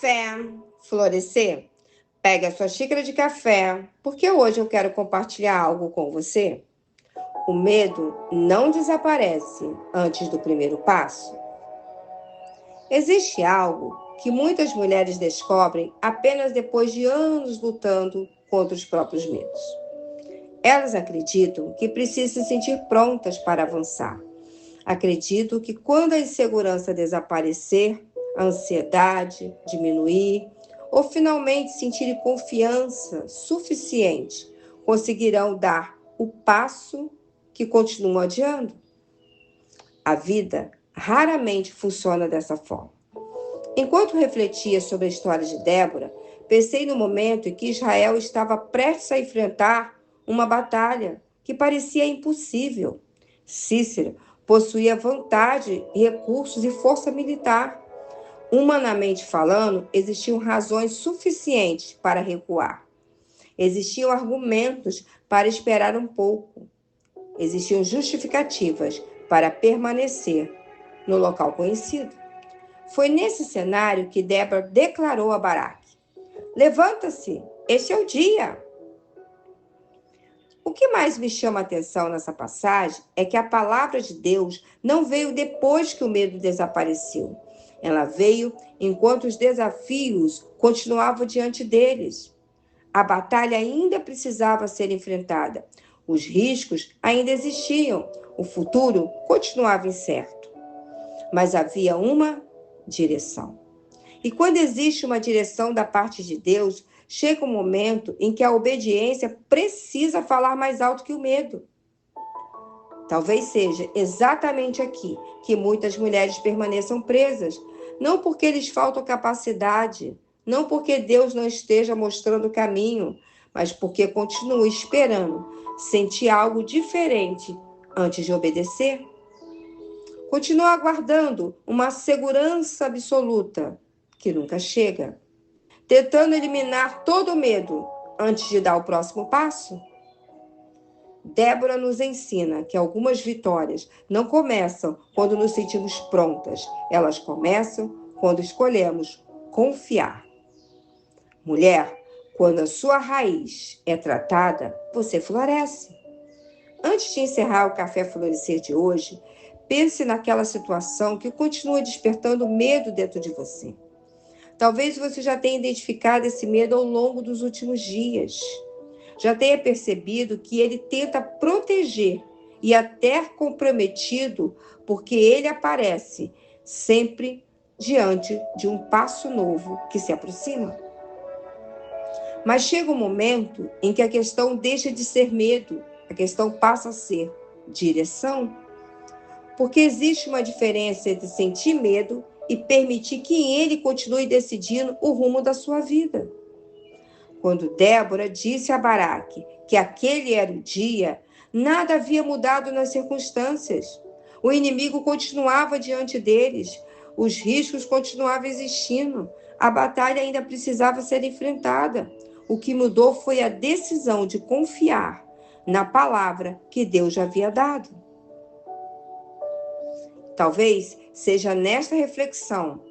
Café Florescer. Pegue a sua xícara de café, porque hoje eu quero compartilhar algo com você. O medo não desaparece antes do primeiro passo. Existe algo que muitas mulheres descobrem apenas depois de anos lutando contra os próprios medos. Elas acreditam que precisam se sentir prontas para avançar. Acredito que quando a insegurança desaparecer, a ansiedade diminuir, ou finalmente sentirem confiança suficiente, conseguirão dar o passo que continuam adiando. A vida raramente funciona dessa forma. Enquanto refletia sobre a história de Débora, pensei no momento em que Israel estava prestes a enfrentar uma batalha que parecia impossível. Cícera possuía vontade, recursos e força militar. Humanamente falando, existiam razões suficientes para recuar. Existiam argumentos para esperar um pouco. Existiam justificativas para permanecer no local conhecido. Foi nesse cenário que Débora declarou a Baraque: "Levanta-se, este é o dia." O que mais me chama a atenção nessa passagem é que a palavra de Deus não veio depois que o medo desapareceu. Ela veio enquanto os desafios continuavam diante deles. A batalha ainda precisava ser enfrentada. Os riscos ainda existiam. O futuro continuava incerto. Mas havia uma direção. E quando existe uma direção da parte de Deus, chega um momento em que a obediência precisa falar mais alto que o medo. Talvez seja exatamente aqui que muitas mulheres permaneçam presas, não porque lhes falta capacidade, não porque Deus não esteja mostrando o caminho, mas porque continuam esperando sentir algo diferente antes de obedecer. Continuam aguardando uma segurança absoluta que nunca chega, tentando eliminar todo o medo antes de dar o próximo passo. Débora nos ensina que algumas vitórias não começam quando nos sentimos prontas, elas começam quando escolhemos confiar. Mulher, quando a sua raiz é tratada, você floresce. Antes de encerrar o Café Florescer de hoje, pense naquela situação que continua despertando medo dentro de você. Talvez você já tenha identificado esse medo ao longo dos últimos dias. Já tenha percebido que ele tenta proteger e até comprometido, porque ele aparece sempre diante de um passo novo que se aproxima. Mas chega um momento em que a questão deixa de ser medo, a questão passa a ser direção. Porque existe uma diferença entre sentir medo e permitir que ele continue decidindo o rumo da sua vida. Quando Débora disse a Baraque que aquele era o dia, nada havia mudado nas circunstâncias. O inimigo continuava diante deles, os riscos continuavam existindo, a batalha ainda precisava ser enfrentada. O que mudou foi a decisão de confiar na palavra que Deus já havia dado. Talvez seja nesta reflexão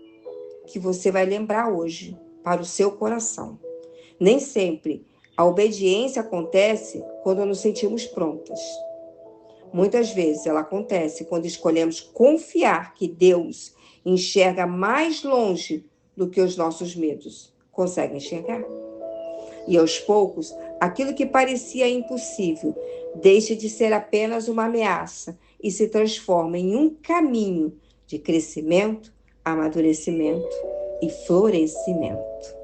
que você vai lembrar hoje para o seu coração. Nem sempre a obediência acontece quando nos sentimos prontas. Muitas vezes ela acontece quando escolhemos confiar que Deus enxerga mais longe do que os nossos medos conseguem enxergar. E aos poucos, aquilo que parecia impossível deixa de ser apenas uma ameaça e se transforma em um caminho de crescimento, amadurecimento e florescimento.